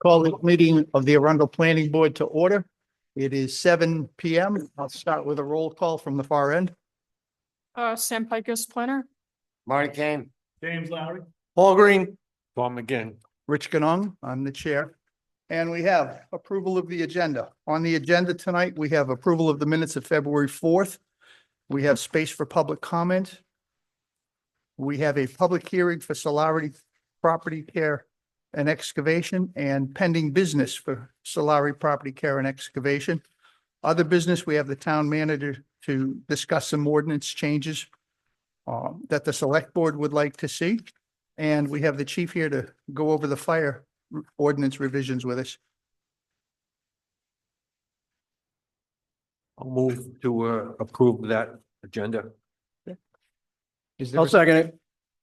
Call the meeting of the Arundel Planning Board to order. It is 7 PM. I'll start with a roll call from the far end. Sam Picus, planner. Marty Kane. James Lowry. Paul Green. Tom McGinn. Rich Ganong, I'm the chair. And we have approval of the agenda. On the agenda tonight, we have approval of the minutes of February 4th. We have space for public comment. We have a public hearing for Solari Property Care and Excavation and pending business for Solari Property Care and Excavation. Other business, we have the town manager to discuss some ordinance changes that the select board would like to see. And we have the chief here to go over the fire ordinance revisions with us. I'll move to approve that agenda. Is there I'll a second it.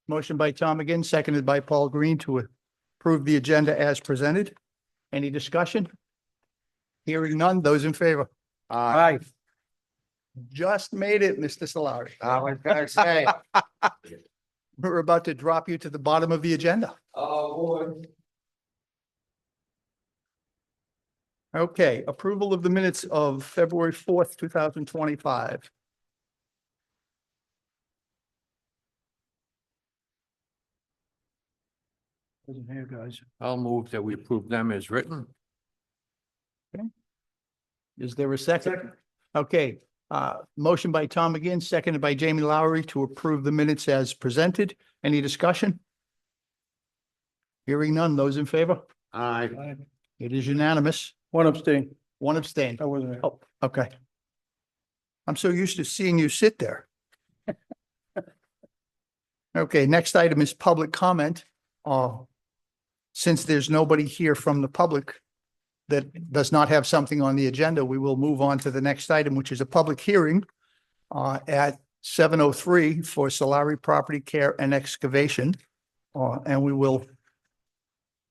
motion by Tom again, seconded by Paul Green to approve the agenda as presented? Any discussion? Hearing none, those in favor? Aye. Just made it, Mr. Solari. I was gonna say. We're about to drop you to the bottom of the agenda. Oh, boy. Okay, approval of the minutes of February 4th, 2025. Doesn't here, guys. I'll move that we approve them as written. Is there a second? Okay, motion by Tom again, seconded by Jamie Lowry to approve the minutes as presented. Any discussion? Hearing none, those in favor? Aye. It is unanimous. One abstain. One abstain. I wasn't there. Oh, okay. I'm so used to seeing you sit there. Okay, next item is public comment. Since there's nobody here from the public that does not have something on the agenda, we will move on to the next item, which is a public hearing at 7:03 for Solari Property Care and Excavation. And we will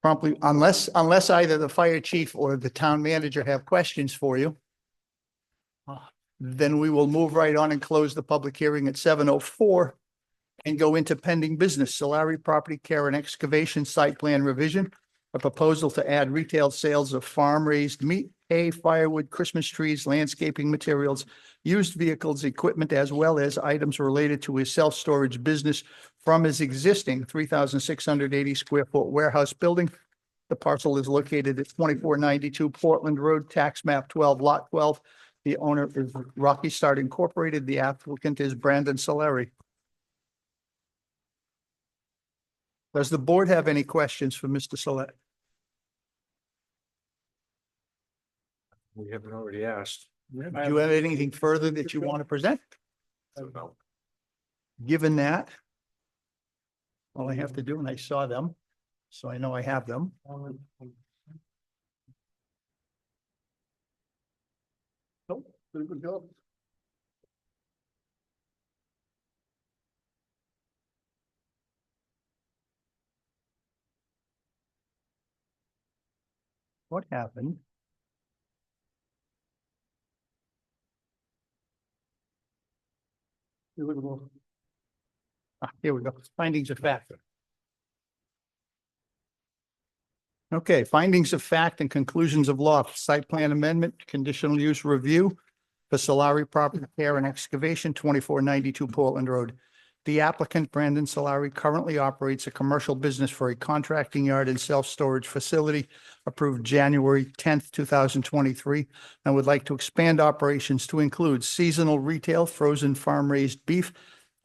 promptly, unless either the fire chief or the town manager have questions for you, then we will move right on and close the public hearing at 7:04 and go into pending business. Solari Property Care and Excavation Site Plan Revision, a proposal to add retail sales of farm-raised meat, hay, firewood, Christmas trees, landscaping materials, used vehicles, equipment, as well as items related to his self-storage business from his existing 3,680 square foot warehouse building. The parcel is located at 2492 Portland Road, tax map 12, lot 12. The owner is Rocky Start Incorporated. The applicant is Brandon Solari. Does the board have any questions for Mr. Solari? We haven't already asked. Do you have anything further that you want to present? Given that, all I have to do, and I saw them, so I know I have them. Oh, pretty good job. What happened? Here we go. Here we go. Findings of fact. Okay, findings of fact and conclusions of law, site plan amendment, conditional use review for Solari Property Care and Excavation, 2492 Portland Road. The applicant, Brandon Solari, currently operates a commercial business for a contracting yard and self-storage facility approved January 10th, 2023, and would like to expand operations to include seasonal retail, frozen farm-raised beef,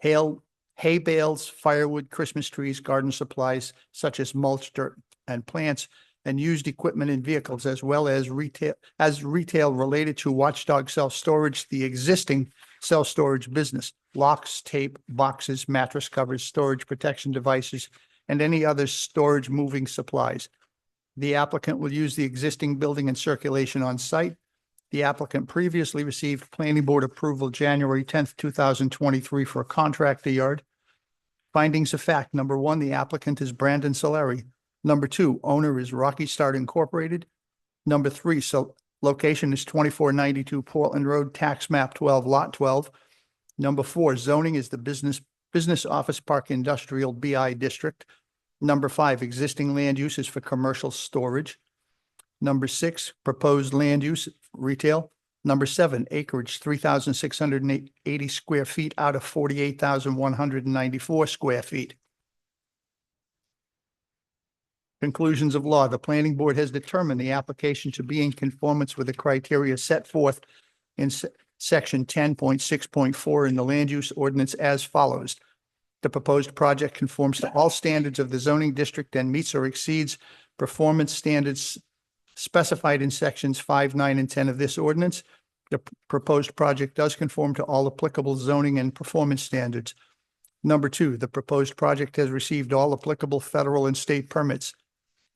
hay bales, firewood, Christmas trees, garden supplies such as mulch, dirt, and plants, and used equipment and vehicles, as well as retail related to Watchdog Self-Storage, the existing self-storage business, locks, tape, boxes, mattress covers, storage protection devices, and any other storage moving supplies. The applicant will use the existing building and circulation on site. The applicant previously received planning board approval January 10th, 2023 for a contractor yard. Findings of fact. Number one, the applicant is Brandon Solari. Number two, owner is Rocky Start Incorporated. Number three, location is 2492 Portland Road, tax map 12, lot 12. Number four, zoning is the business office park industrial BI district. Number five, existing land uses for commercial storage. Number 6, proposed land use retail. Number 7, acreage, 3,680 square feet out of 48,194 square feet. Conclusions of law. The planning board has determined the application to be in conformance with the criteria set forth in section 10.6.4 in the land use ordinance as follows. The proposed project conforms to all standards of the zoning district and meets or exceeds performance standards specified in sections 5, 9, and 10 of this ordinance. The proposed project does conform to all applicable zoning and performance standards. Number 2, the proposed project has received all applicable federal and state permits.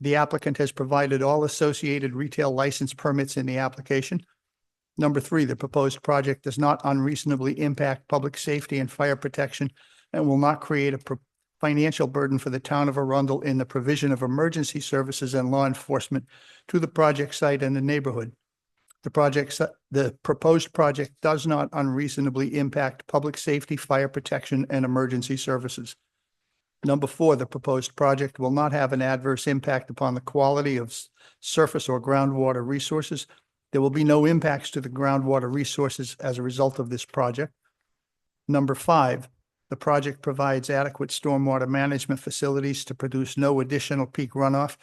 The applicant has provided all associated retail license permits in the application. Number 3, the proposed project does not unreasonably impact public safety and fire protection and will not create a financial burden for the town of Arundel in the provision of emergency services and law enforcement to the project site and the neighborhood. The proposed project does not unreasonably impact public safety, fire protection, and emergency services. Number 4, the proposed project will not have an adverse impact upon the quality of surface or groundwater resources. There will be no impacts to the groundwater resources as a result of this project. Number 5, the project provides adequate stormwater management facilities to produce no additional peak runoff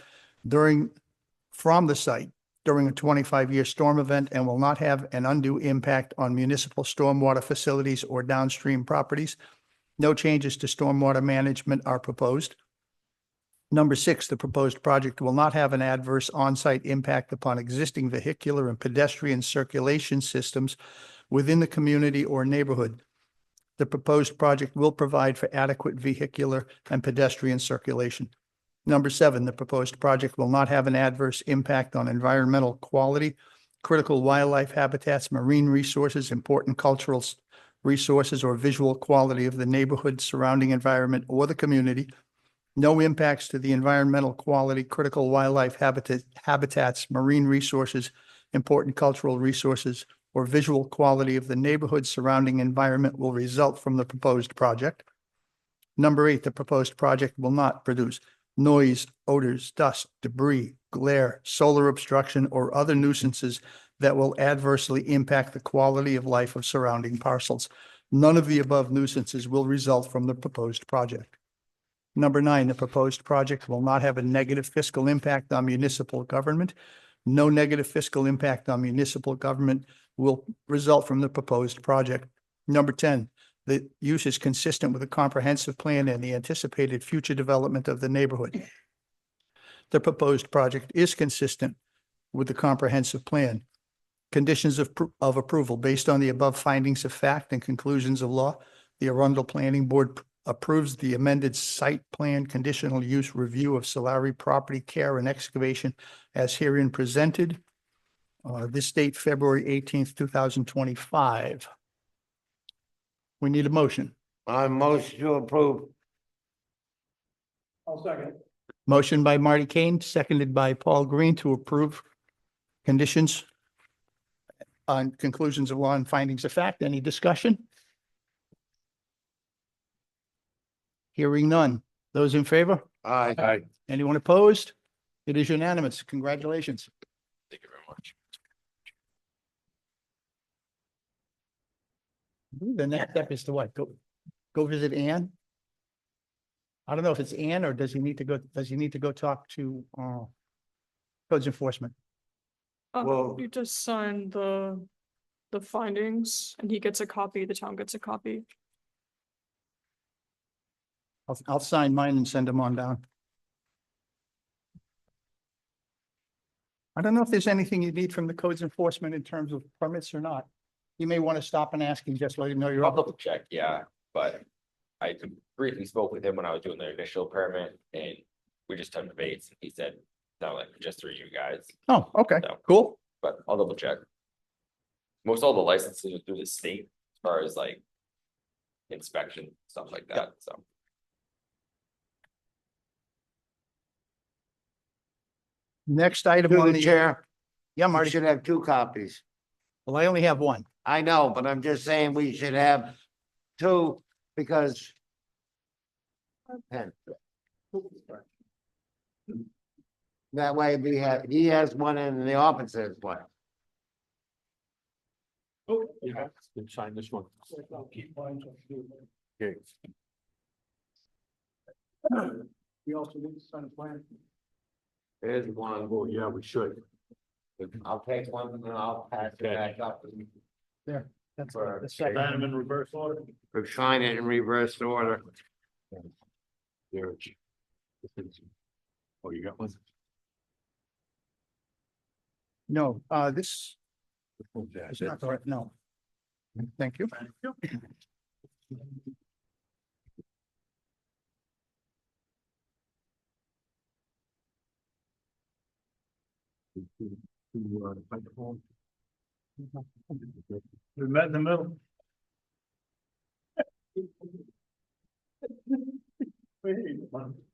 from the site during a 25-year storm event and will not have an undue impact on municipal stormwater facilities or downstream properties. No changes to stormwater management are proposed. Number 6, the proposed project will not have an adverse on-site impact upon existing vehicular and pedestrian circulation systems within the community or neighborhood. The proposed project will provide for adequate vehicular and pedestrian circulation. Number 7, the proposed project will not have an adverse impact on environmental quality, critical wildlife habitats, marine resources, important cultural resources, or visual quality of the neighborhood, surrounding environment, or the community. No impacts to the environmental quality, critical wildlife habitats, marine resources, important cultural resources, or visual quality of the neighborhood surrounding environment will result from the proposed project. Number 8, the proposed project will not produce noise, odors, dust, debris, glare, solar obstruction, or other nuisances that will adversely impact the quality of life of surrounding parcels. None of the above nuisances will result from the proposed project. Number 9, the proposed project will not have a negative fiscal impact on municipal government. No negative fiscal impact on municipal government will result from the proposed project. Number 10, the use is consistent with a comprehensive plan and the anticipated future development of the neighborhood. The proposed project is consistent with the comprehensive plan. Conditions of approval based on the above findings of fact and conclusions of law. The Arundel Planning Board approves the amended site plan conditional use review of Solari property care and excavation as herein presented. This date, February 18th, 2025. We need a motion. I motion to approve. I'll second. Motion by Marty Kane, seconded by Paul Green to approve conditions on conclusions of law and findings of fact. Any discussion? Hearing none. Those in favor? Aye. Anyone opposed? It is unanimous. Congratulations. Thank you very much. The next step is to what? Go visit Ann? I don't know if it's Ann or does he need to go talk to codes enforcement? Well- You just sign the findings and he gets a copy, the town gets a copy. I'll sign mine and send them on down. I don't know if there's anything you need from the codes enforcement in terms of permits or not. You may want to stop and ask him, just let him know you're I'll up. double check, yeah, but I briefly spoke with him when I was doing the initial permit and we just touched base. He said, no, like just through you guys, Oh, okay, No. cool. but I'll double check. Most all the licenses are through the state as far as like inspection, stuff like that, so. Next item To on the the, chair, yeah, we Marty. should have 2 copies. Well, I only have one. I know, but I'm just saying we should have 2 because. And That way he has one and the opposite is one. Oh, yeah, then sign this one. Okay. We also need to sign a plan. There's one. Oh, yeah, we should. I'll take one and I'll pass it back up. That's For- the second. Sign them in reverse order. We're sign it in reverse order. There. Oh, you got one? No, this is not the right, no. Thank you. We met in the middle.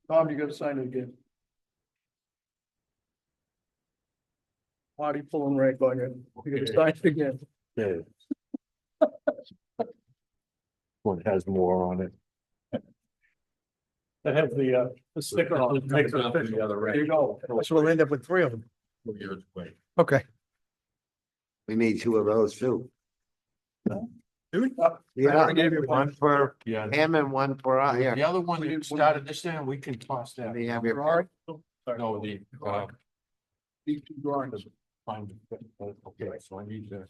Tom, you gotta sign it again. Marty pulling rank on you. You gotta sign it again. Yeah. One has more on it. That has the sticker on it. Makes it official. There you go. So we'll end up with 3 of them. Okay. We need 2 of those too. I Yeah, already gave you one. one for Yeah. him and one for us here. The other one that started this end, we can toss that. Let me have your. Ferrari? No, the, These 2 drawings. find, okay, so I need to.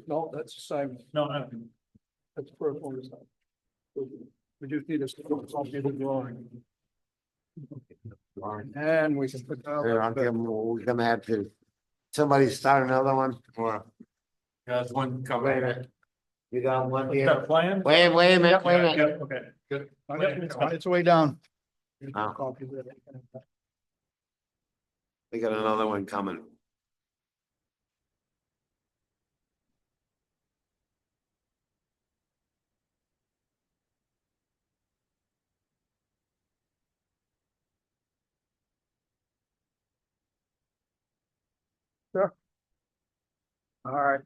No, that's assignment. No, that's first one. We just need a copy of the drawing. And we can put. Here, I'll give him, we're gonna have to, somebody start another one or. There's one Wait a coming. minute. You got one here? plan? Wait a minute, wait a minute. Okay, good. It's on its way down. Oh. We got another one coming. All right.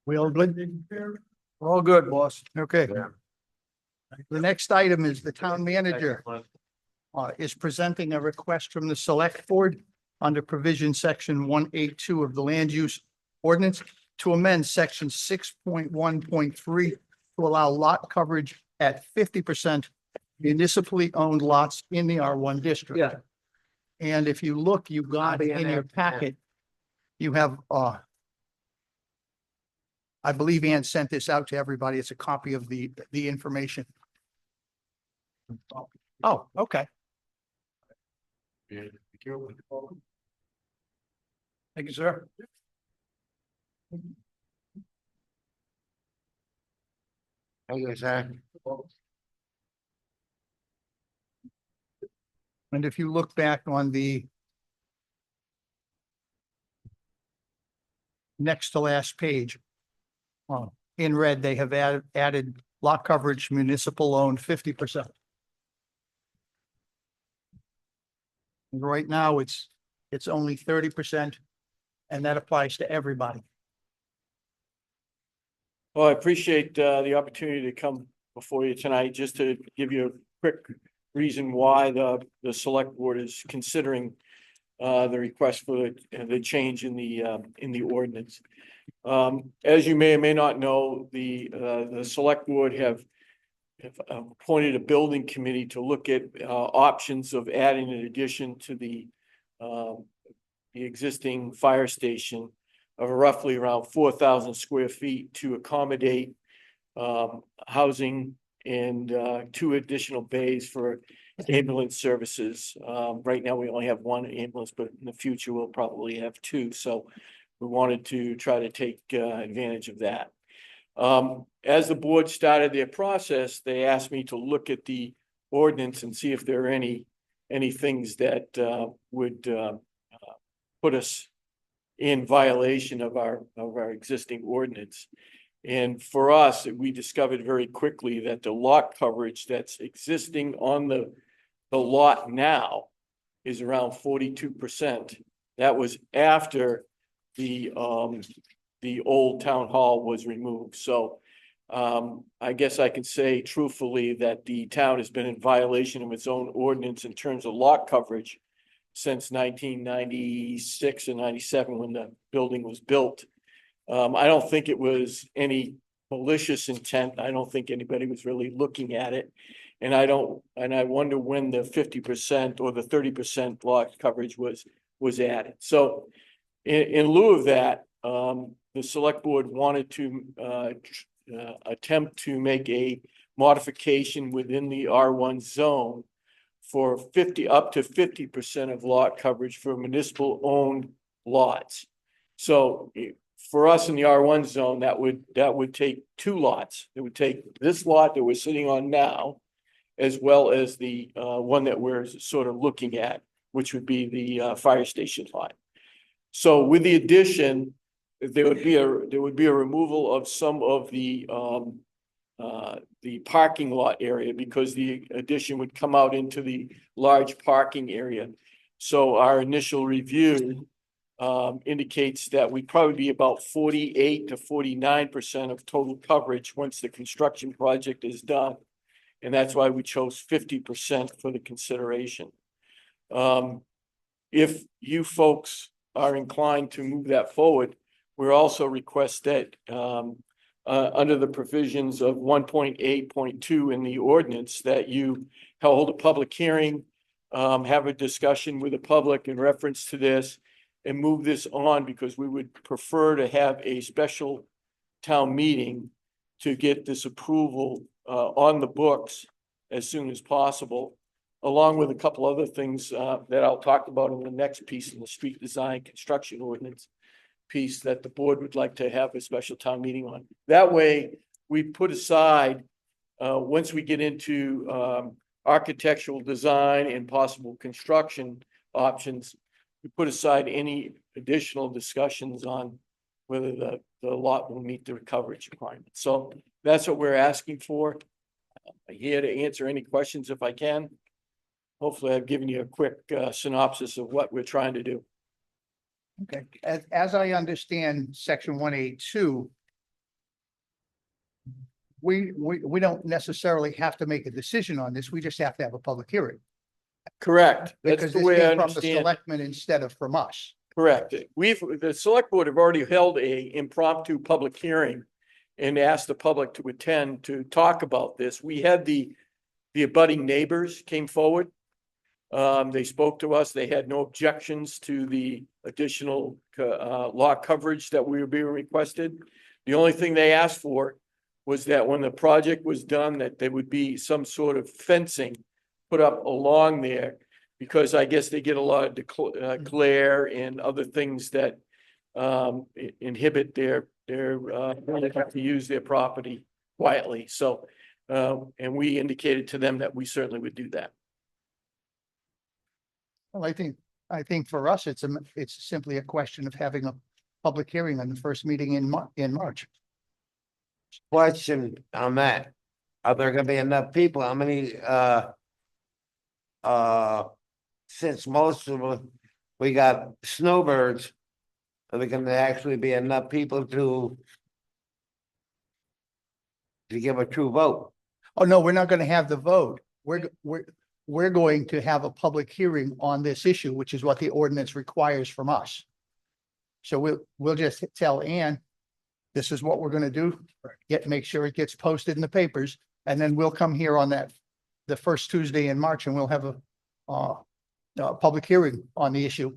We all good? We're all good, boss. Okay. Yeah. The next item is the town manager is presenting a request from the select board under provision section 182 of the land use ordinance to amend section 6.1.3 to allow lot coverage at 50% municipally owned lots in the R1 district. Yeah. And if you look, you got in your packet, you have, I believe Ann sent this out to everybody. It's a copy of the information. Oh, okay. Thank you, sir. Thank you, sir. And if you look back on the next to last page, in red, they have added lot coverage municipal owned 50%. Right now, it's only 30%, and that applies to everybody. Well, I appreciate the opportunity to come before you tonight, just to give you a quick reason why the select board is considering the request for the change in the ordinance. As you may or may not know, the select board have appointed a building committee to look at options of adding an addition to the existing fire station of roughly around 4,000 square feet to accommodate housing and 2 additional bays for ambulance services. Right now, we only have 1 ambulance, but in the future, we'll probably have 2. So we wanted to try to take advantage of that. As the board started their process, they asked me to look at the ordinance and see if there are any things that would put us in violation of our existing ordinance. And for us, we discovered very quickly that the lot coverage that's existing on the lot now is around 42%. That was after the old town hall was removed. So I guess I can say truthfully that the town has been in violation of its own ordinance in terms of lot coverage since 1996 and 97 when the building was built. I don't think it was any malicious intent. I don't think anybody was really looking at it. And I wonder when the 50% or the 30% lot coverage was added. So in lieu of that, the select board wanted to attempt to make a modification within the R1 zone for up to 50% of lot coverage for municipal owned lots. So for us in the R1 zone, that would take two lots. It would take this lot that we're sitting on now, as well as the one that we're sort of looking at, which would be the fire station lot. So with the addition, there would be a removal of some of the parking lot area, because the addition would come out into the large parking area. So our initial review indicates that we'd probably be about 48 to 49% of total coverage once the construction project is done. And that's why we chose 50% for the consideration. If you folks are inclined to move that forward, we're also request that under the provisions of 1.8.2 in the ordinance, that you hold a public hearing, have a discussion with the public in reference to this, and move this on, because we would prefer to have a special town meeting to get this approval on the books as soon as possible, along with a couple other things that I'll talk about in the next piece in the street design construction ordinance piece that the board would like to have a special town meeting on. That way, we put aside, once we get into architectural design and possible construction options, we put aside any additional discussions on whether the lot will meet the coverage requirements. So that's what we're asking for. I'm here to answer any questions if I can. Hopefully I've given you a quick synopsis of what we're trying to do. Okay, as I understand section 182, we don't necessarily have to make a decision on this. We just have to have a public hearing. Correct. That's Because the this way I came from the understand it. selectmen instead of from us. Correct. The select board have already held a impromptu public hearing and asked the public to attend to talk about this. We had the abutting neighbors came forward. They spoke to us. They had no objections to the additional lot coverage that we were being requested. The only thing they asked for was that when the project was done, that there would be some sort of fencing put up along there, because I guess they get a lot of glare and other things that inhibit their ability to use their property quietly. So, and we indicated to them that we certainly would do that. Well, I think for us, it's simply a question of having a public hearing on the first meeting in March. Question on that. Are there gonna be enough people? How many, since most of them, we got snowbirds, are there gonna actually be enough people to give a true vote? Oh, no, we're not going to have the vote. We're going to have a public hearing on this issue, which is what the ordinance requires from us. So we'll just tell Ann, this is what we're going to do. Make sure it gets posted in the papers, and then we'll come here on the first Tuesday in March, and we'll have a public hearing on the issue.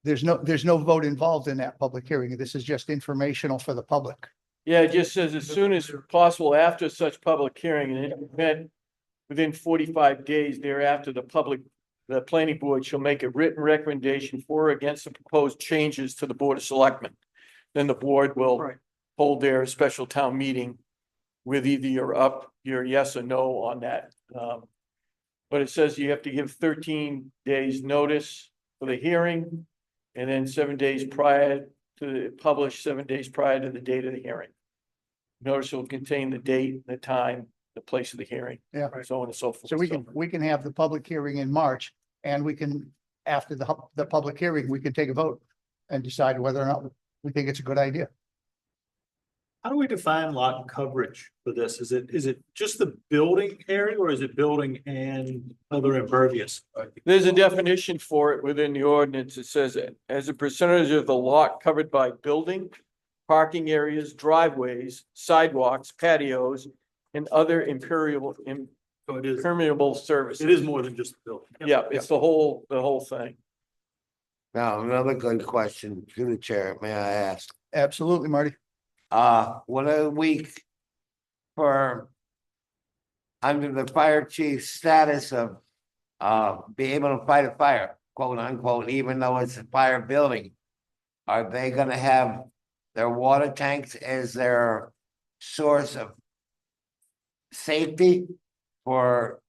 There's no vote involved in that public hearing. This is just informational for the public. Yeah, it just says as soon as possible after such public hearing, and in event within 45 days thereafter, the planning board shall make a written recommendation for or against the proposed changes to the Board of Selectmen. Then the board will hold their special town meeting with either your yes or no on that. But it says you have to give 13 days notice for the hearing, and then 7 days prior to publish 7 days prior to the date of the hearing. Notice will contain the date, the time, the place of the hearing. Yeah. So on and so forth. So we can have the public hearing in March, and we can after the public hearing, we can take a vote and decide whether or not we think it's a good idea. How do we define lot coverage for this? Is it just the building area or is it building and other impervious? There's a definition for it within the ordinance. It says as a percentage of the lot covered by building, parking areas, driveways, sidewalks, patios, and other So it is, impermeable surfaces. it is more than just the building. Yeah, it's the whole thing. Now, another good question to the chair, may I ask? Absolutely, Marty. What a week for under the fire chief's status of be able to fight a fire, quote unquote, even though it's a fire building. Are they gonna have their water tanks as their source of safety for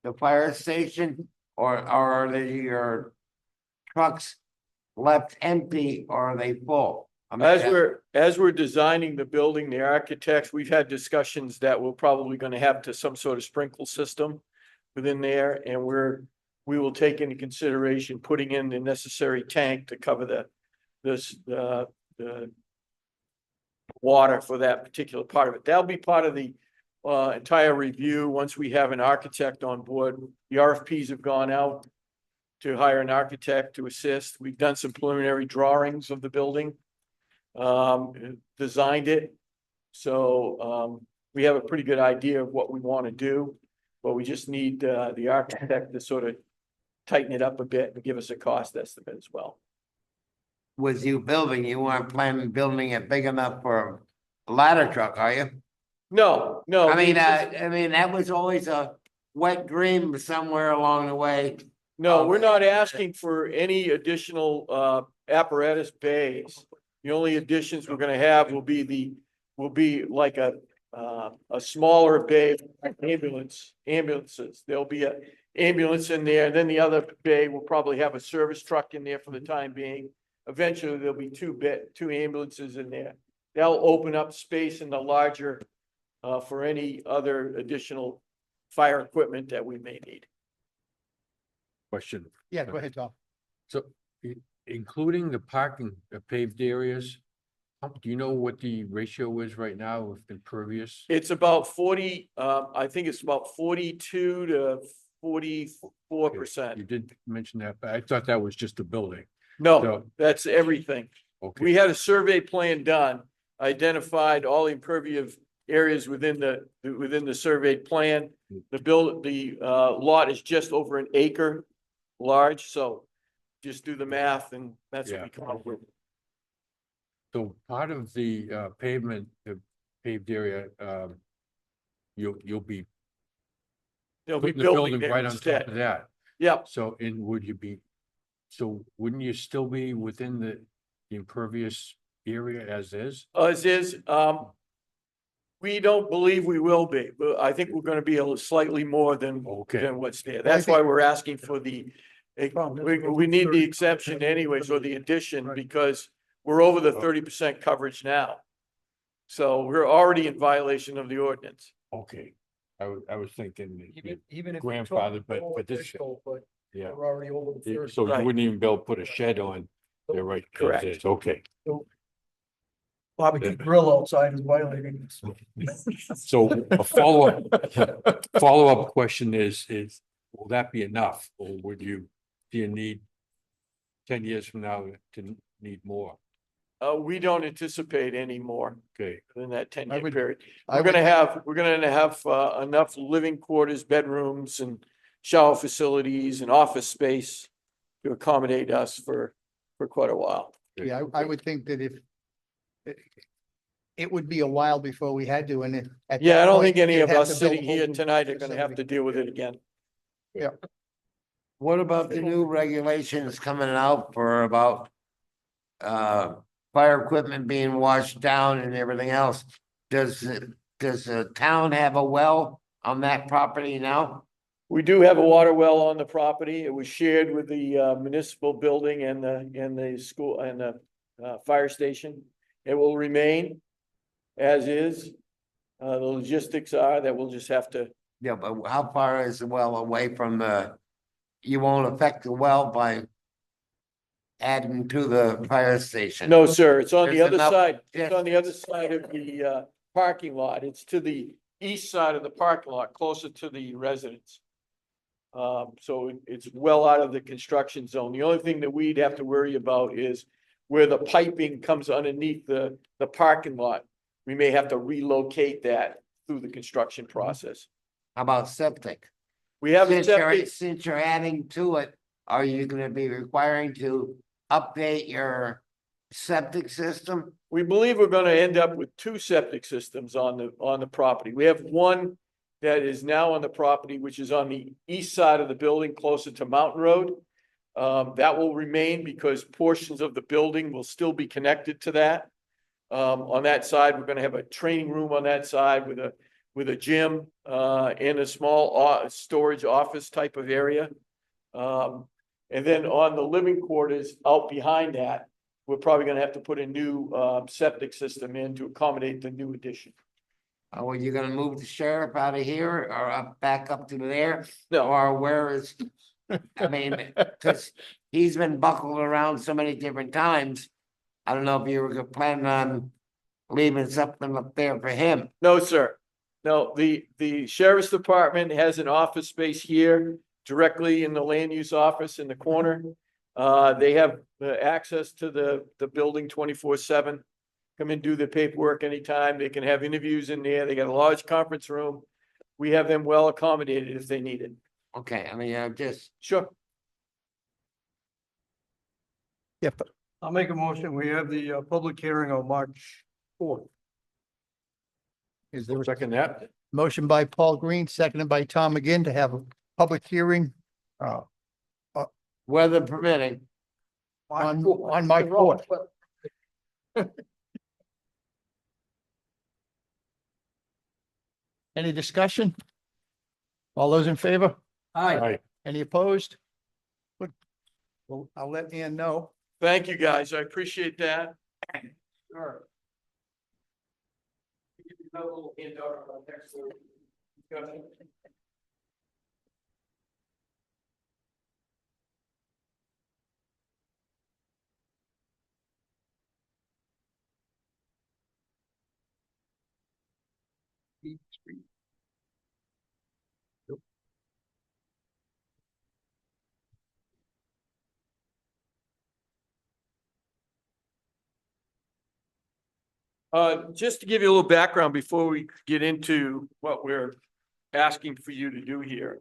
the fire station? Or are they your trucks left empty or are they full? I mean, As we're designing the building, the architects, we've had discussions that we're probably gonna have to some sort of sprinkle system within there, and we will take into consideration putting in the necessary tank to cover the water for that particular part of it. That'll be part of the entire review once we have an architect on board. The RFPs have gone out to hire an architect to assist. We've done some preliminary drawings of the building. Designed it. So, we have a pretty good idea of what we want to do, but we just need, the architect to sort of tighten it up a bit and give us a cost estimate as well. with you building, you weren't planning building it big enough for a ladder truck, are you? No. I mean, that was always a wet dream somewhere along the way. No, we're not asking for any additional, apparatus bays. The only additions we're gonna have will be like a smaller bay, like ambulances. There'll be a ambulance in there, and then the other bay will probably have a service truck in there for the time being. Eventually, there'll be two ambulances in there. That'll open up space in the larger, for any other additional fire equipment that we may need. Question. Yeah, go ahead, Tom. So including the parking paved areas, do you know what the ratio is right now of impervious? It's about 40, I think it's about 42 to 44%. You did mention that, but I thought that was just the building. No, So- that's everything. Okay. We had a survey plan done, identified all the impervious areas within the surveyed plan. The lot is just over an acre large, so just do the math and that's what we come up with. So part of the pavement, the paved area, you'll be They'll be putting the building building there right on top instead. of that. Yep, So, so wouldn't you still be within the impervious area as is? as is, we don't believe we will be, but I think we're gonna be a little slightly more than Okay, what's there. That's why we're asking for we need the exception anyways, or the addition, because we're over the 30% coverage now. So we're already in violation of the ordinance. okay. I was thinking, Even if. grandfather, but this, But yeah. we're already over the Yeah, first. So you Right. wouldn't even be able to put a shed on there, right? as Correct. is. Okay, Barbecue grill outside is violating this. so a follow-up question is, will that be enough? Or do you need 10 years from now to need more? We don't anticipate any more Okay, than that 10-year would- period. I We're gonna have enough living quarters, bedrooms and shower facilities and office space to accommodate us for quite a while. Yeah, I would think that if it would be a while before we had to, and if. at Yeah, that I don't point, think any you'd of have us to build sitting a whole here new tonight are gonna have to facility. deal with it again. What about the new regulations coming out for about fire equipment being washed down and everything else? Does the town have a well on that property now? We do have a water well on the property. It was shared with the municipal building and the school and the fire station. It will remain as is. The logistics are that we'll just have to, Yeah, but how far is the well away from you won't affect the well by adding to the fire station. No, sir, it's on the There's other enough side, it's on the other side of the parking lot. It's to the east side of the parking lot, closer to the residence. So it's well out of the construction zone. The only thing that we'd have to worry about is where the piping comes underneath the parking lot. We may have to relocate that through the construction process. How about septic? We have a Since you're, septic, since you're adding to it, are you gonna be requiring to update your septic system? we believe we're gonna end up with two septic systems on the property. We have one that is now on the property, which is on the east side of the building, closer to Mountain Road. That will remain because portions of the building will still be connected to that. On that side, we're gonna have a training room on that side with a gym, and a small storage office type of area. And then on the living quarters out behind that, we're probably gonna have to put a new, septic system in to accommodate the new addition. Are you gonna move the sheriff out of here or back up to there? No. Or where is, I mean, cause he's been buckled around so many different times. I don't know if you were planning on leaving something up there for him. No, sir. No, the sheriff's department has an office space here directly in the land use office in the corner. They have access to the building 24/7. Come and do their paperwork anytime. They can have interviews in there. They got a large conference room. We have them well accommodated if they need it. Okay, I mean, just, Sure. Yep. I'll make a motion. We have the public hearing on March 4th. Is there a Second that? motion by Paul Green, seconded by Tom McGinn to have a public hearing weather permitting, on March 4th? Any discussion? All those in favor? Aye. Any opposed? Good. Well, I'll let Ann know. Thank you, guys. I appreciate that. Sure. Just to give you a little background before we get into what we're asking for you to do here.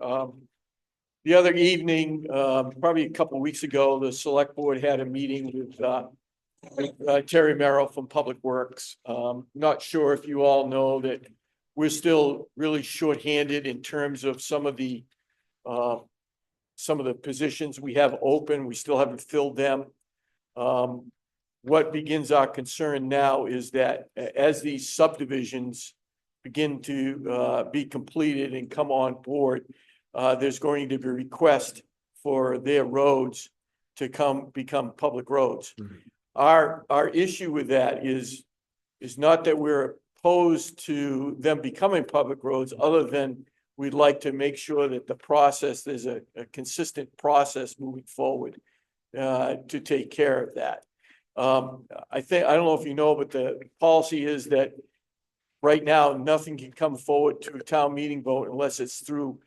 The other evening, probably a couple of weeks ago, the select board had a meeting with Terry Merrill from Public Works. Not sure if you all know that we're still really shorthanded in terms of some of the positions we have open. We still haven't filled them. What begins our concern now is that as these subdivisions begin to be completed and come on board, there's going to be a request for their roads to become public roads. Mhm. Our issue with that is not that we're opposed to them becoming public roads, other than we'd like to make sure that the process, there's a consistent process moving forward to take care of that. I don't know if you know, but the policy is that right now, nothing can come forward to a town meeting vote unless it's through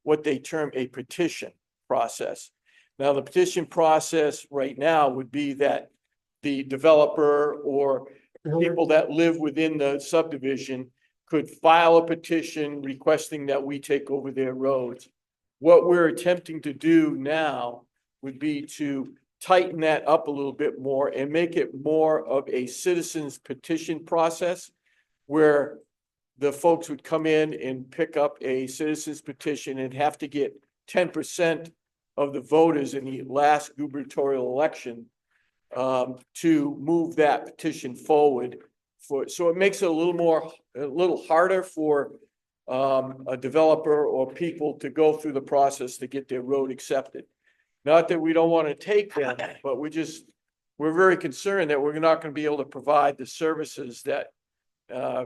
what they term a petition process. Now, the petition process right now would be that the developer or people that live within the subdivision could file a petition requesting that we take over their roads. What we're attempting to do now would be to tighten that up a little bit more and make it more of a citizen's petition process, where the folks would come in and pick up a citizen's petition and have to get 10% of the voters in the last gubernatorial election to move that petition forward. So it makes it a little harder for a developer or people to go through the process to get their road accepted. Not that we don't want to take them, but we're very concerned that we're not going to be able to provide the services that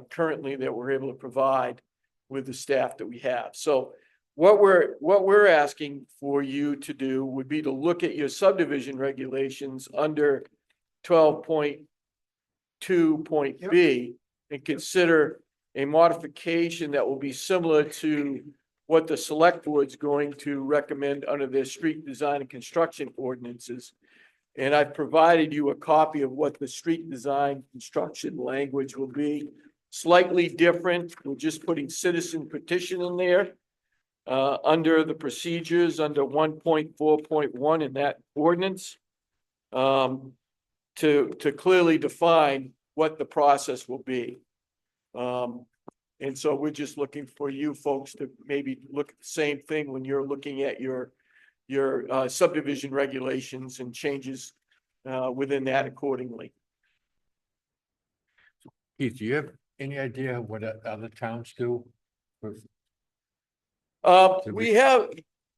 currently that we're able to provide with the staff that we have. So what we're asking for you to do would be to look at your subdivision regulations under 12.2.b and consider a modification that will be similar to what the select board's going to recommend under their street design and construction ordinances. And I've provided you a copy of what the street design construction language will be. Slightly different. We're just putting citizen petition in there. Under the procedures, under 1.4.1 in that ordinance. To clearly define what the process will be. And so we're just looking for you folks to maybe look at the same thing when you're looking at your subdivision regulations and changes within that accordingly. Keith, do you have any idea what other towns do?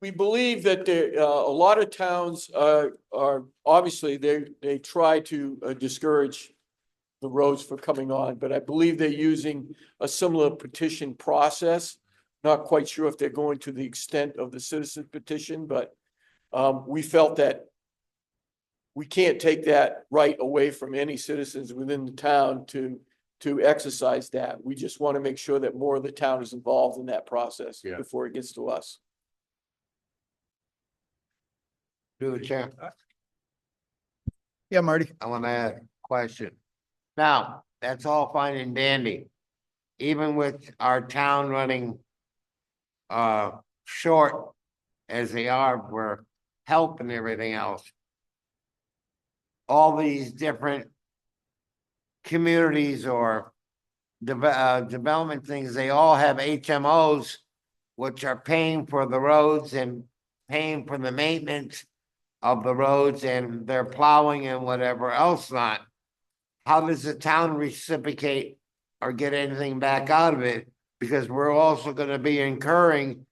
We believe that there, a lot of towns are obviously they try to discourage the roads for coming on, but I believe they're using a similar petition process. Not quite sure if they're going to the extent of the citizen petition, but we felt that we can't take that right away from any citizens within the town to exercise that. We just want to make sure that more of the town is involved in that process before it gets to us. Through the chair, Yeah, Marty. I want to add a question. Now, that's all fine and dandy. Even with our town running short as they are for help and everything else. All these different communities or development things, they all have HMOs, which are paying for the roads and paying for the maintenance of the roads and their plowing and whatever else not. How does the town reciprocate or get anything back out of it? Because we're also gonna be incurring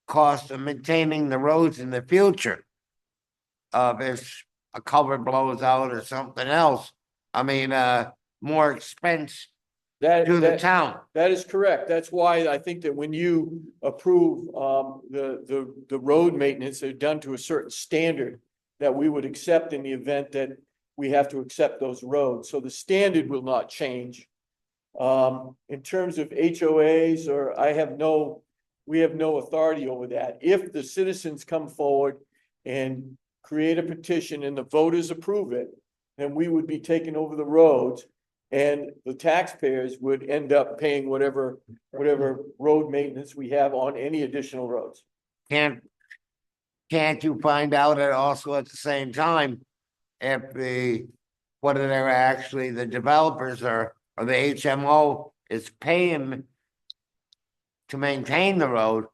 costs of maintaining the roads in the future. If a culvert blows out or something else, I mean, more expense to the town. That is correct. That's why I think that when you approve the road maintenance, they're done to a certain standard that we would accept in the event that we have to accept those roads. So the standard will not change. In terms of HOAs, we have no authority over that. If the citizens come forward and create a petition and the voters approve it, then we would be taking over the roads and the taxpayers would end up paying whatever road maintenance we have on any additional roads. Can't you find out it also at the same time if whether they're actually the developers or the HMO is paying to maintain the road?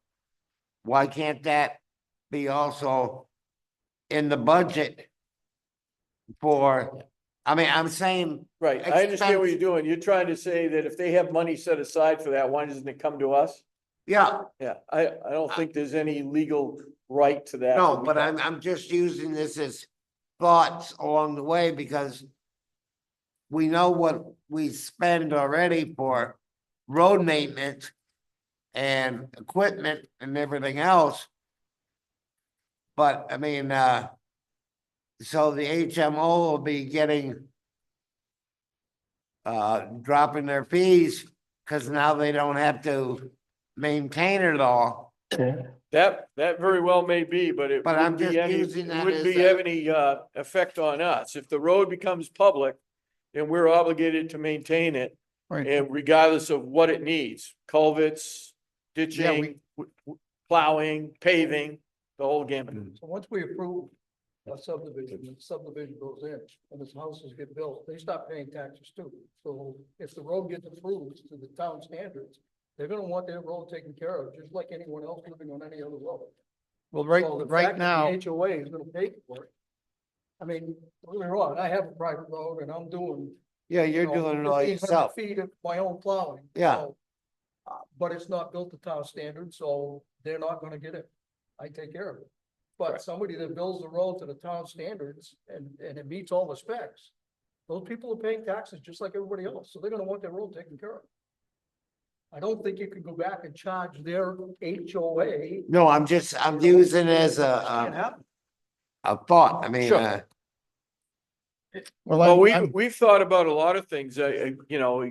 Why can't that be also in the budget for, I mean, I'm saying. Right, I understand what you're doing. You're trying to say that if they have money set aside for that, why doesn't it come to us? Yeah, Yeah, I don't think there's any legal right to that. no, but I'm just using this as thoughts along the way because we know what we spend already for road maintenance and equipment and everything else. But I mean, so the HMO will be getting dropping their fees because now they don't have to maintain it all. That very well may be, but it But I'm wouldn't be just any, using it that wouldn't as be a- have any effect on us. If the road becomes public, then we're obligated to maintain it. Right. And regardless of what it needs, culverts, ditching, plowing, paving, the whole gamut. So once we approve a subdivision, the subdivision goes in, and as houses get built, they stop paying taxes too. So if the road gets approved to the town standards, they're gonna want their road taken care of, just like anyone else living on any other road. Well, So the right fact that now, the HOA is gonna pay for it. I mean, don't get me wrong, I have a private road and I'm doing. Yeah, you're you know, doing it all 1,500 yourself. Feet of my own plowing. Yeah. So, but it's not built to town standards, so they're not gonna get it. I take care of it. But Right. somebody that builds the road to the town standards and it meets all the specs, those people are paying taxes just like everybody else, so they're gonna want their road taken care of. I don't think you can go back and charge their HOA. No, I'm using it as Can't happen. a thought. I mean, Sure. Well, Well, I'm- we've thought about a lot of things, you know,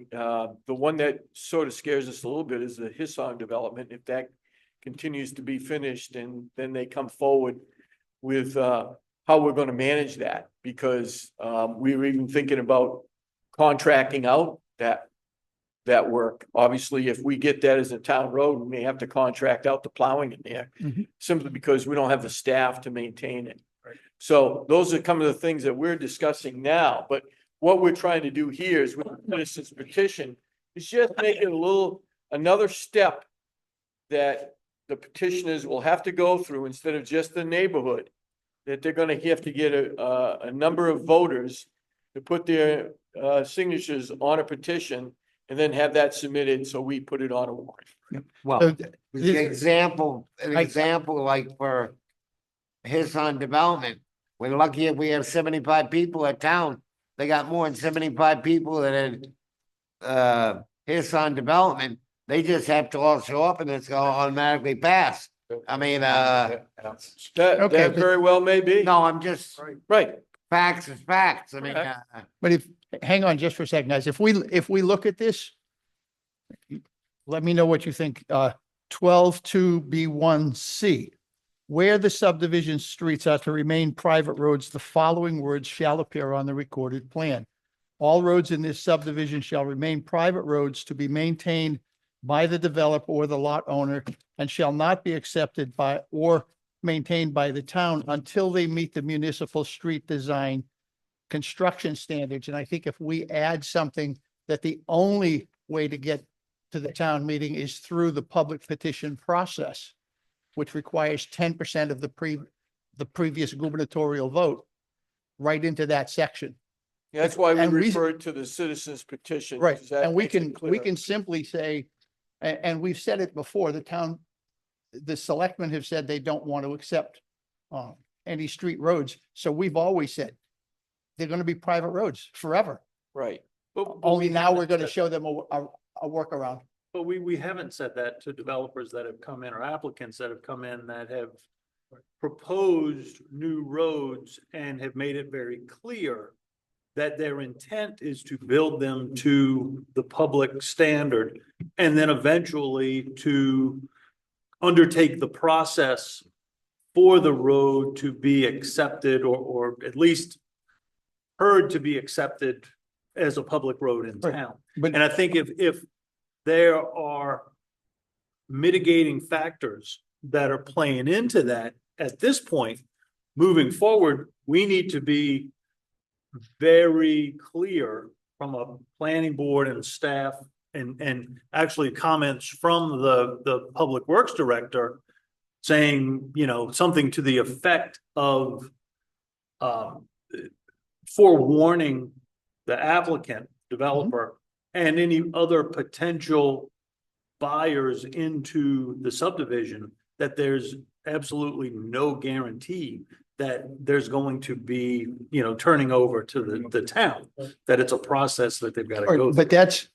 the one that sort of scares us a little bit is the Hisson development. If that continues to be finished and then they come forward with, how we're gonna manage that, because, we were even thinking about contracting out that work. Obviously, if we get that as a town road, we may have to contract out the plowing in there, Mhm. simply because we don't have the staff to maintain it. So those are some of the things that we're discussing now, but what we're trying to do here is with the citizens petition is just make it another step that the petitioners will have to go through instead of just the neighborhood, that they're gonna have to get a number of voters to put their, signatures on a petition and then have that submitted, so we put it on a warrant. well, so the this- example, I- like for his on development, we're lucky if we have 75 people at town. They got more than 75 people that had his on development. They just have to all show up and it's gonna automatically pass. I mean, That Okay, but- very well may be. no, I'm just, Right, facts is facts. I mean, Correct. But hang on just for a second, guys. If we look at this, let me know what you think. 12(2)(b)(1)(c). Where the subdivision streets are to remain private roads, the following words shall appear on the recorded plan. All roads in this subdivision shall remain private roads to be maintained by the developer or the lot owner and shall not be accepted by or maintained by the town until they meet the municipal street design construction standards. And I think if we add something that the only way to get to the town meeting is through the public petition process, which requires 10% of the previous gubernatorial vote, right into that section. that's why we And we- referred to the citizens petition. Right, 'cause that and we makes it can clear. simply say, and we've said it before, the selectmen have said they don't want to accept any street roads. So we've always said they're going to be private roads forever. Right. Only now we're going to show them a workaround. But we haven't said that to developers that have come in or applicants that have come in that have proposed new roads and have made it very clear that their intent is to build them to the public standard and then eventually to undertake the process for the road to be accepted or at least heard to be accepted as a public road in Right. town. But And I think if there are mitigating factors that are playing into that at this point, moving forward, we need to be very clear from a planning board and staff and actually comments from the public works director saying, you know, something to the effect of forewarning the applicant, developer, and any other potential buyers into the subdivision, that there's absolutely no guarantee that there's going to be, you know, turning over to the town, that it's a process that they've got to go But through.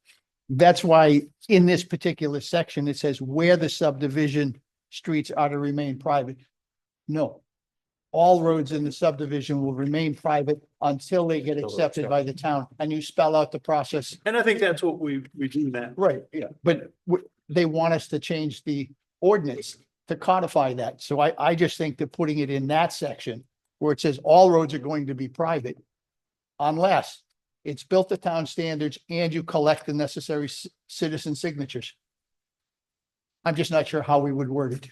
that's why in this particular section, it says where the subdivision streets are to remain private. No. All roads in the subdivision will remain private until they get accepted by the town, and you spell out the process. And I think that's what we do now. Right, yeah, but they want us to change the ordinance to codify that. So I just think that putting it in that section where it says all roads are going to be private unless it's built to town standards and you collect the necessary citizen signatures. I'm just not sure how we would word it.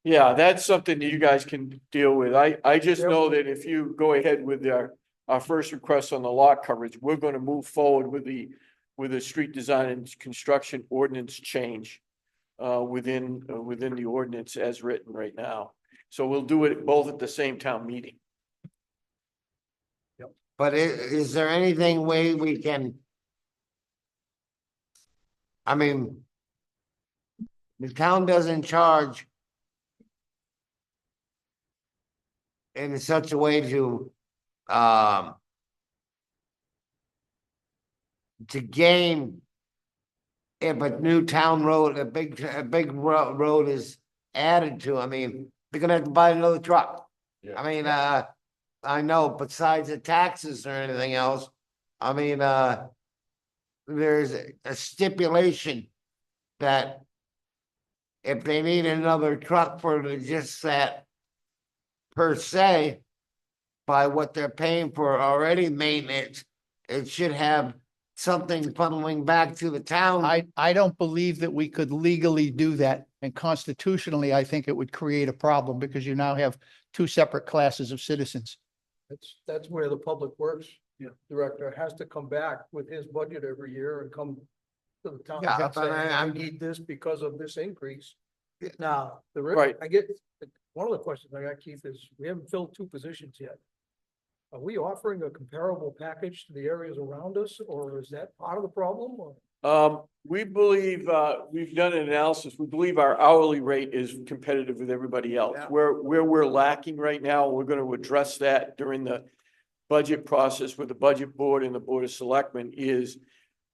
Yeah, that's something that you guys can deal with. I just know that if you go ahead with our first request on the lot coverage, we're gonna move forward with the street design and construction ordinance change within the ordinance as written right now. So we'll do it both at the same town meeting. but is there anything way we can? I mean, the town doesn't charge in such a way to gain if a new town road, a big road is added to, I mean, they're gonna have to buy another truck. Yeah. I mean, I know besides the taxes or anything else, I mean, there's a stipulation that if they need another truck for just that per se, by what they're paying for already maintenance, it should have something funneling back to the town. I don't believe that we could legally do that. And constitutionally, I think it would create a problem because you now have two separate classes of citizens. That's where the public works director has to come back with his budget every year and come to the town. Yeah, and say, but I I'm- need this because of this increase. Yeah. Now, Right. I get, one of the questions I got, Keith, is we haven't filled two positions yet. Are we offering a comparable package to the areas around us, or is that part of the problem, or? We believe, we've done an analysis. We believe our hourly rate is competitive with everybody else. Yeah. Where we're lacking right now, we're gonna address that during the budget process with the budget board and the board of selectmen is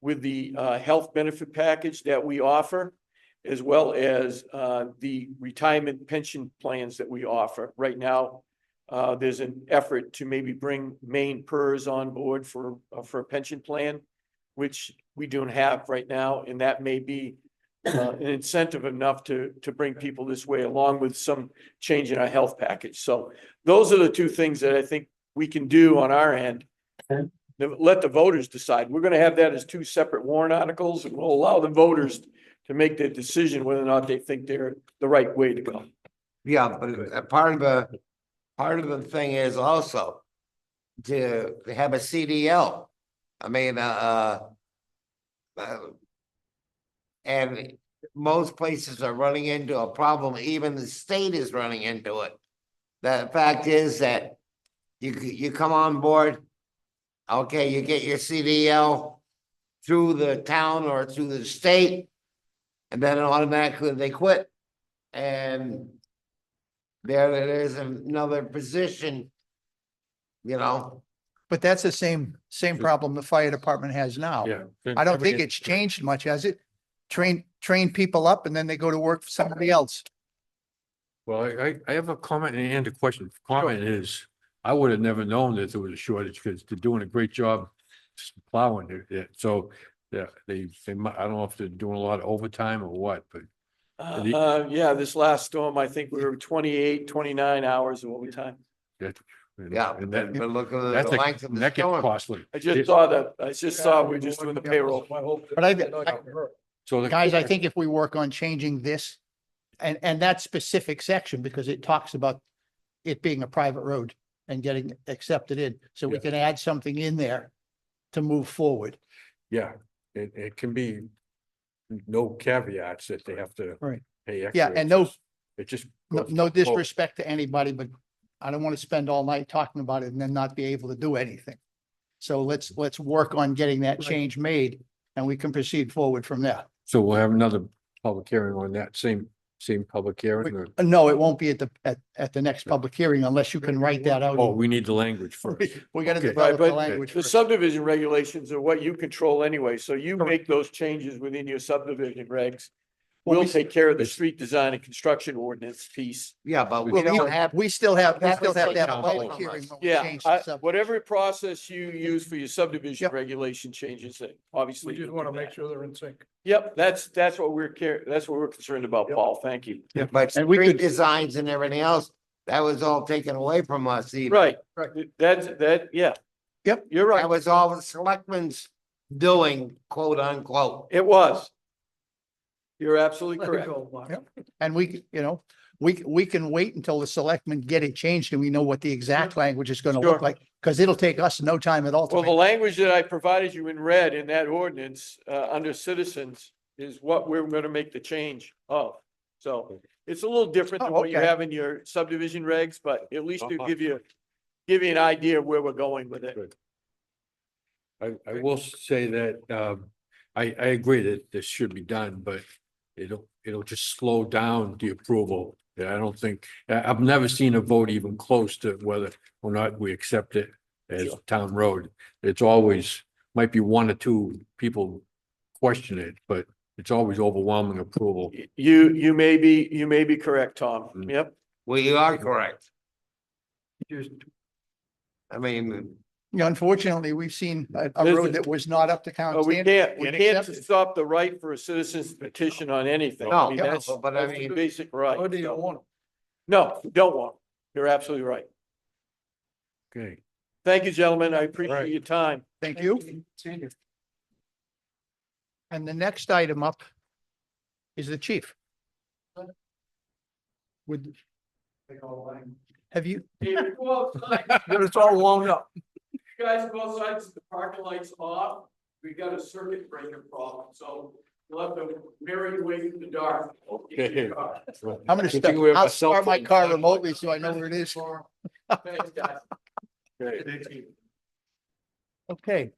with the, health benefit package that we offer, as well as, the retirement pension plans that we offer. Right now, there's an effort to maybe bring Maine PERS on board for a pension plan, which we don't have right now, and that may be an incentive enough to bring people this way, along with some change in our health package. So those are the two things that I think we can do on our end. Let the voters decide. We're gonna have that as two separate warrant articles, and we'll allow the voters to make their decision whether or not they think they're the right way to go. Yeah, but part of the thing is also to have a CDL. I mean, and most places are running into a problem, even the state is running into it. The fact is that you come on board, okay, you get your CDL through the town or through the state, and then automatically they quit. And there's another position, you know. But that's the same problem the fire department has now. Yeah. I don't think it's changed much, has it? Train people up and then they go to work for somebody else. Well, I have a comment and a question. Comment is, I would have never known that there was a shortage because they're doing a great job plowing it. So, yeah, I don't know if they're doing a lot of overtime or what, but Yeah, this last storm, I think we were 28, 29 hours of overtime. that. Yeah, and but that, look at that's the length of the that gets storm. costly. I just saw that, I just saw we're just doing the payroll. My hope that But I- they're not getting hurt. So Guys, I think if we work on changing this and that specific section, because it talks about it being a private road and getting accepted in, so we Yeah. can add something in there to move forward. Yeah, it can be no caveats that they have to. Right. Pay extra. Yeah, and no, It just. no, goes no to the vote. disrespect to anybody, but I don't want to spend all night talking about it and then not be able to do anything. So let's work on getting that change made and we can proceed forward from there. So we'll have another public hearing on that same public hearing or, No, it won't be at the next public hearing unless you can write that out. oh, we need the language first. We gotta Okay. develop the Right, but language. The first. subdivision regulations are what you control anyway, so you make those changes within your subdivision regs. Well, We'll we- take care of the street design and construction ordinance piece. Yeah, but we Well, don't have, We still have to have That was a taken public away from hearing. us. when we Yeah, change the sub- whatever process you use for your subdivision Yep. regulation changes, that obviously. We just you want to do make that. sure they're in sync. Yep, that's what we're that's what we're concerned about, Yep. Paul. Thank you. but And we street could- designs and everything else, that was all taken away from us even. Right, Right. yeah. Yep. You're right. That was all the selectmen's doing, quote unquote. It was. You're absolutely Let it correct. go, Mark. Yep. And we can wait until the selectmen get it changed and we know what the exact language is gonna Sure. look like. Cause it'll take us no time at all. to Well, the make- language that I provided you in red in that ordinance, under citizens is what we're gonna make the change of. So it's a little different than Oh, what you okay. have in your subdivision regs, but at least to give you an idea of where we're going with it. Good. I will say that, I agree that this should be done, but it'll just slow down the approval. Yeah, I don't think, I've never seen a vote even close to whether or not we accept it as Sure. town road. It's always, might be one or two people question it, but it's always overwhelming approval. You may be correct, Tom. Mm. Yep. Well, you are correct. Just I mean, Unfortunately, we've seen a This road is- that was not up to count. Oh, we standard can't get accepted. stop the right for a citizen's petition on anything. No, I mean, no, that's but I that's the mean- basic right. Or do you want them? No, you don't want. 'Em. You're absolutely right. Okay. Thank you, gentlemen. I appreciate your time. Thank you. And the next item up is the chief. Would, have you, David, go outside. It's all wound up. You guys go outside, the parking light's off. We got a circuit breaker problem, so you'll have to mirror your way through the dark. Okay. I'm gonna Good thing we have I'll a cell start my phone. car remotely so I know where it is. Thanks, guys. Okay.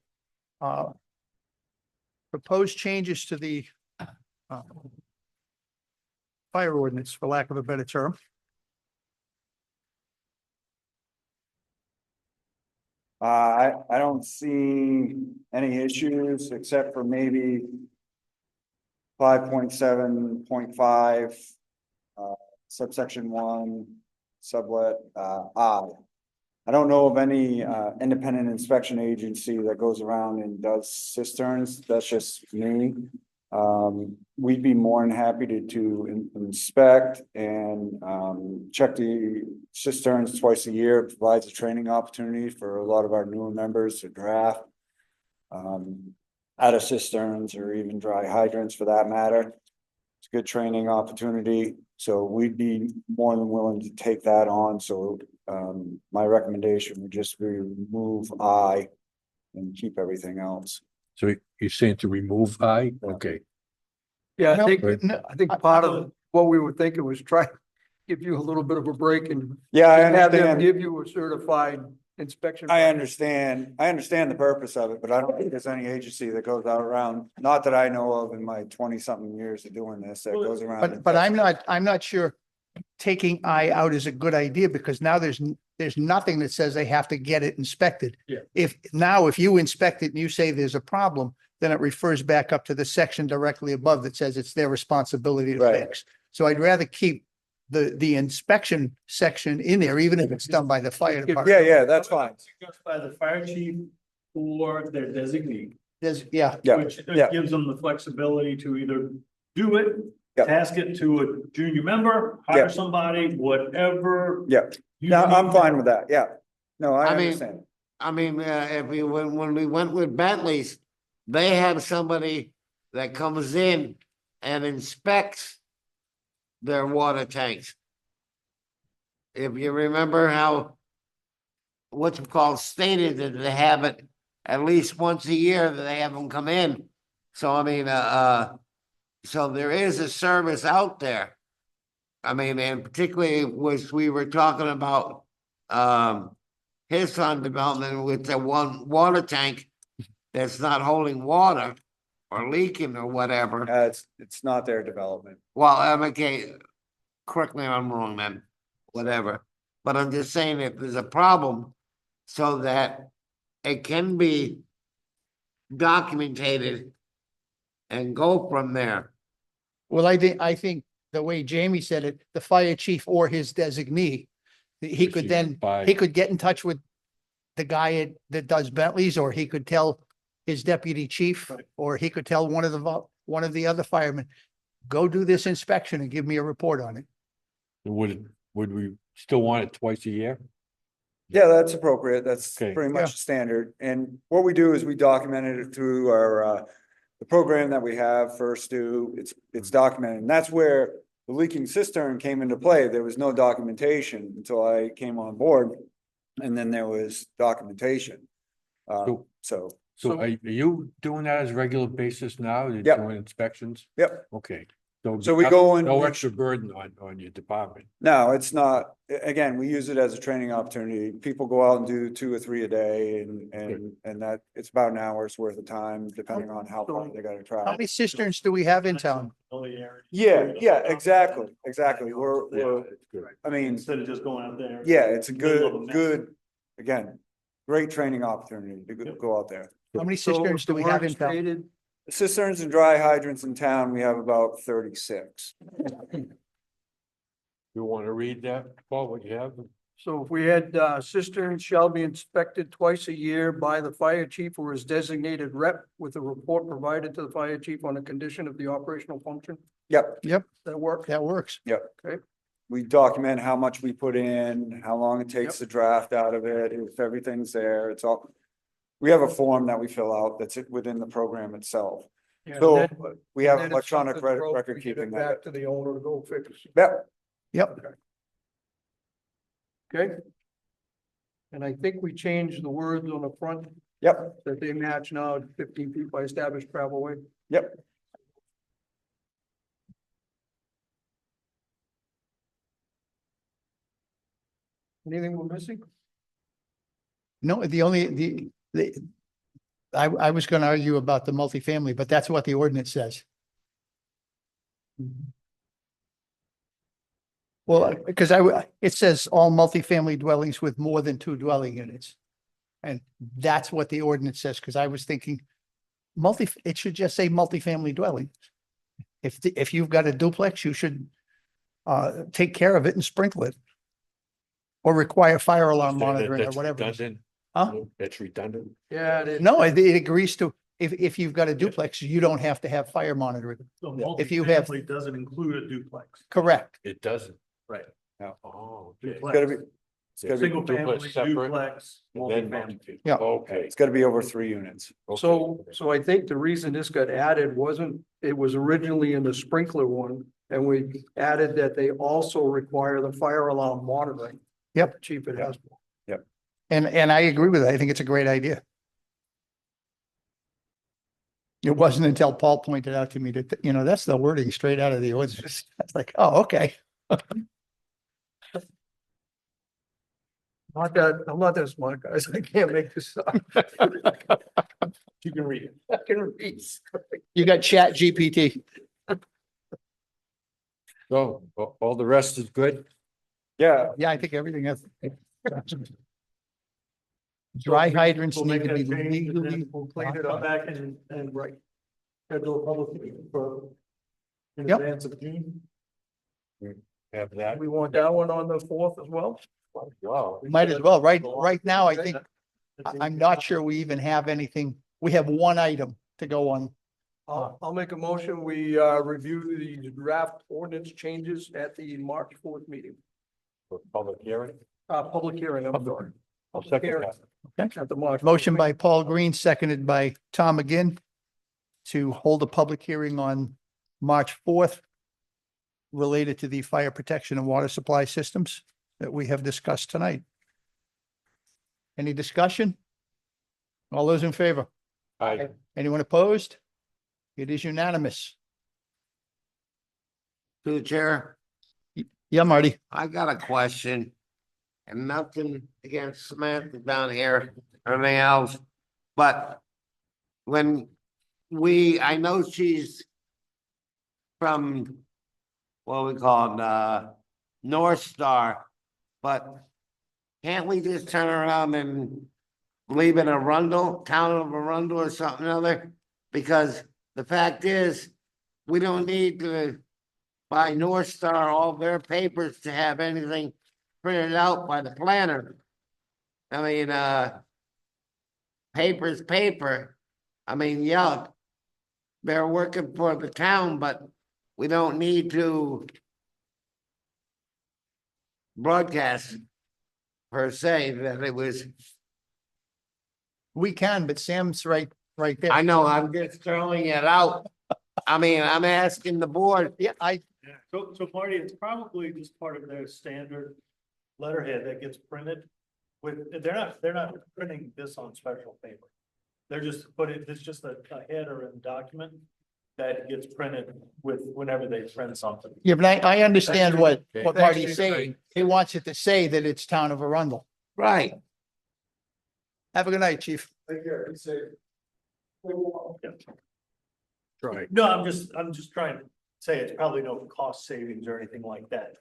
Proposed changes to the fire ordinance, for lack of a better term. I don't see any issues except for maybe 5.7.5, subsection 1, sublet, I don't know of any, independent inspection agency that goes around and does cisterns. That's just me. We'd be more than happy to inspect and, check the cisterns twice a year. It provides a training opportunity for a lot of our newer members to draft. Out of cisterns or even dry hydrants for that matter. It's a good training opportunity, so we'd be more than willing to take that on, so, my recommendation would just be remove I and keep everything else. So you're saying to remove I? Okay. Yeah, I No, think, no, I think part of what we were thinking was try to give you a little bit of a break and Yeah, I have them understand. give you a certified inspection. I understand the purpose of it, but I don't think there's any agency that goes out around, not that I know of in my 20-something years of doing this, that goes around. But I'm not sure taking I out is a good idea because now there's nothing that says they have to get it inspected. Yeah. If you inspect it and you say there's a problem, then it refers back up to the section directly above that says it's their responsibility to Right. fix. So I'd rather keep the inspection section in there, even if it's done by the fire department. Yeah, that's fine. Just by the fire chief or their designee, Yeah, Yeah, which yeah. gives them the flexibility to either do it, Yeah. task it to a junior member, Yeah. hire somebody, whatever. Yeah. you No, I'm need. fine with that, yeah. No, I I mean- understand. if we, when we went with Bentley's, they have somebody that comes in and inspects their water tanks. If you remember how what's it called stated that they have it at least once a year that they have them come in. So I mean, so there is a service out there. I mean, and particularly was we were talking about his son development with the one water tank that's not holding water or leaking or whatever. It's not their development. Well, okay, correct me if I'm wrong then, whatever. But I'm just saying if there's a problem so that it can be documented and go from there. well, I think the way Jamie said it, the fire chief or his designee, he could then, he could get in touch with the guy that does Bentley's, or he could tell his deputy chief, or he could tell one of the other firemen, go do this inspection and give me a report on it. Would we still want it twice a year? Yeah, that's appropriate. That's Okay. pretty much standard. And what we do is we documented it through our, the program that we have, First Due. It's documented. And that's where the leaking cistern came into play. There was no documentation until I came on board. And then there was documentation. So, So are you doing that as a regular basis now? You're Yep. doing inspections? yep. Okay. So we go in. No extra burden on your department. No, it's not. Again, we use it as a training opportunity. People go out and do 2 or 3 a day and that it's about an hour's worth of time, depending on how far they gotta How travel. many cisterns do we have in town? Yeah, exactly. We're, It's good. I mean, Instead of just going out there. yeah, it's a Middle of a good, mess. again, great training opportunity to go out there. How many So cisterns if do the we have in work's town? created Cisterns and dry hydrants in town, we have about 36. You want to read that, Paul, what you have? So if we had cisterns shall be inspected twice a year by the fire chief or his designated rep with a report provided to the fire chief on the condition of the operational function. Yep, That work? That works. we document how much we put in, how long it takes to draft out of it, if everything's there, it's all. We have a form that we fill out that's within the program itself. Yeah, So and then- we have and then if electronic something broke, record we give it keeping Back that. to the owner to go fix. Yep, Yep. Okay. And I think we changed the words on the front yep, that they match now 15 feet by established travel way. yep. Anything we're missing? No, I was gonna argue about the multifamily, but that's what the ordinance says. Well, because it says all multifamily dwellings with more than 2 dwelling units. And that's what the ordinance says, because I was thinking it should just say multifamily dwelling. If you've got a duplex, you should take care of it and sprinkle it. Or require fire alarm monitoring or That's whatever. it is. redundant. Huh? That's redundant. Yeah, it is. No, it agrees to, if you've got a duplex, you don't have to have fire monitoring. So If you have- multifamily doesn't include a duplex. Correct. It doesn't. Right. Oh, okay. It's gotta be, gotta be- Single family, Duplex separate, duplex, and then multifamily. Yeah. Okay. it's gotta be over 3 units. okay. So I think the reason this got added it was originally in the sprinkler one. And we added that they also require the fire alarm monitoring. Yep. Chief, it has. And I agree with it. I think it's a great idea. It wasn't until Paul pointed out to me that, that's the wording straight out of the ordinance. I was like, oh, okay. I'm not that smart, guys. I can't make this up. You can read it. I can read. You got Chat GPT. So all the rest is good? Yeah, Yeah, I think everything else. Dry hydrants We'll need make to be that change and then legally. We'll clean it up back and right. Schedule a public meeting for. In Yep. advance of June. Have that? We want that one on the 4th as well. Wow. Might as well. Right now, I think, I'm not sure we even have anything. We have one item to go on. I'll make a motion. We review the draft ordinance changes at the March 4th meeting. For public hearing? Public hearing, I'm sorry. I'll second Hearing. that. At the March. 4th Motion by meeting. Paul Green, seconded by Tom McGinn to hold a public hearing on March 4th related to the fire protection and water supply systems that we have discussed tonight. Any discussion? All those in favor? Aye. Anyone opposed? It is unanimous. To the chair, Yeah, Marty. I got a question. And nothing against Samantha down here or anything else, but when I know she's from what we call North Star, but can't we just turn around and leave it Arundel, town of Arundel or something other? Because the fact is, we don't need to buy North Star all their papers to have anything printed out by the planner. I mean, paper's paper. I mean, yeah, they're working for the town, but we don't need to broadcast per se that it was, We can, but Sam's right there. I know, I'm just throwing it out. I mean, I'm asking the board. Yeah, Yeah, so Marty, it's probably just part of their standard letterhead that gets printed with, they're not printing this on special paper. They're just it's just a header and document that gets printed with whenever they print something. Yeah, but I understand what Okay. Marty's saying. He wants it to say that it's town of Arundel. Right. Have a good night, chief. Right. No, I'm just trying to say it's probably no cost savings or anything like that.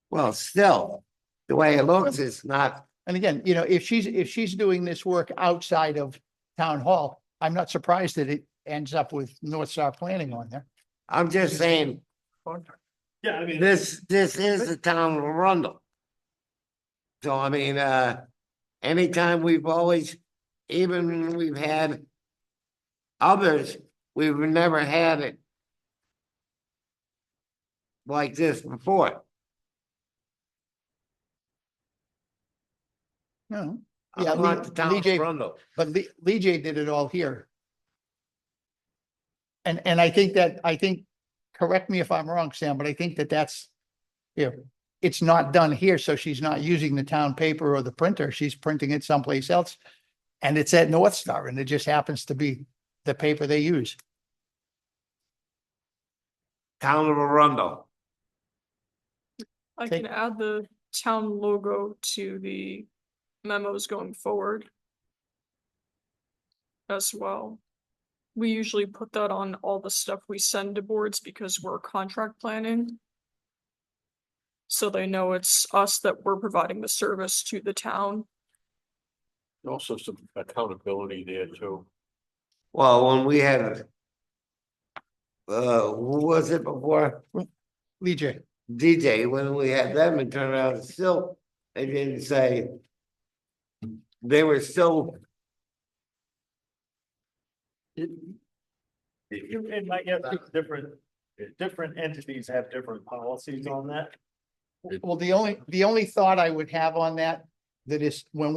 Well, still, the way it looks, it's not, And again, if she's doing this work outside of town hall, I'm not surprised that ends up with North Star Planning on there. I'm just saying, Yeah, I mean. this is the town of Arundel. So I mean, anytime we've always, even when we've had others, we've never had it like this before. No, I Yeah, want Lee- the town of Lee J- Arundel. but Lee J did it all here. And I think, correct me if I'm wrong, Sam, but I think that's, it's not done here, so she's not using the town paper or the printer. She's printing it someplace else. And it's at North Star, and it just happens to be the paper they use. Town of Arundel. I Take- can add the town logo to the memos going forward. As well. We usually put that on all the stuff we send to boards because we're contract planning. So they know it's us that we're providing the service to the town. Also some accountability there too. Well, when we had. Who was it before? Lee J. DJ, when we had them and turned around, still, they didn't say. They were still, It might have different entities have different policies on that. Well, the only thought I would have on that is when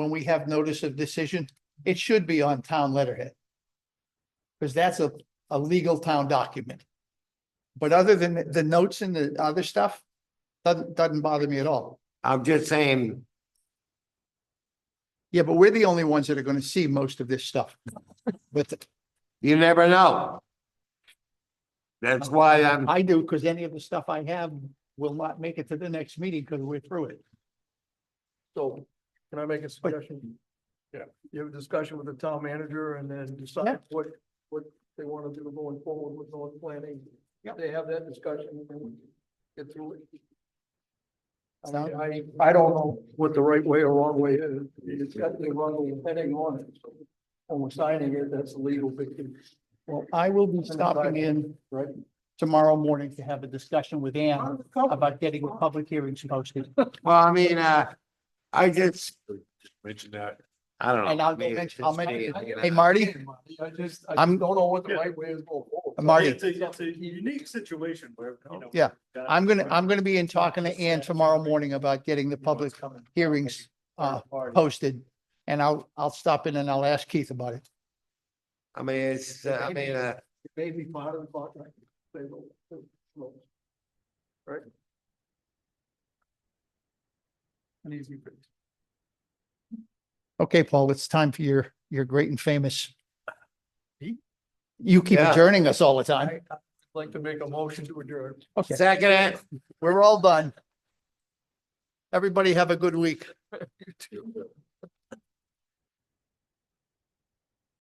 we have notice of decision, it should be on town letterhead. Because that's a legal town document. But other than the notes and the other stuff, doesn't bother me at all. I'm just saying, Yeah, but we're the only ones that are gonna see most of this stuff. But you never know. That's why I do, because any of the stuff I have will not make it to the next meeting because we're through it. So can I make a suggestion? Yeah. You have a discussion with the town manager and then Yeah. decide what they want to do going forward with North Planning. Yep. They have that discussion and we get through it. I Sound- mean, I don't know what the right way or wrong way is. It's got the wrong heading on it. So when we're signing it, that's a legal big thing, Well, I will be stopping in right? tomorrow morning to have a discussion with Ann about getting the public hearings posted. well, I mean, I just, Just mention that. I don't know. And I'll I mean, mention, I'll it's mention, just- hey, Marty, I just I'm- don't know what the right way is going forward. Marty, It's a unique situation where, you know. Yeah, I'm gonna be in talking to Ann tomorrow morning about getting the public hearings posted. And I'll stop in and I'll ask Keith about it. I mean, it's, I mean, It may be part of the contract. They will. Right? An easy fix. Okay, Paul, it's time for your great and famous. You keep Yeah. adjourning us all the time. I'd like to make a motion to adjourn. Okay, second it. we're all done. Everybody have a good week. You too.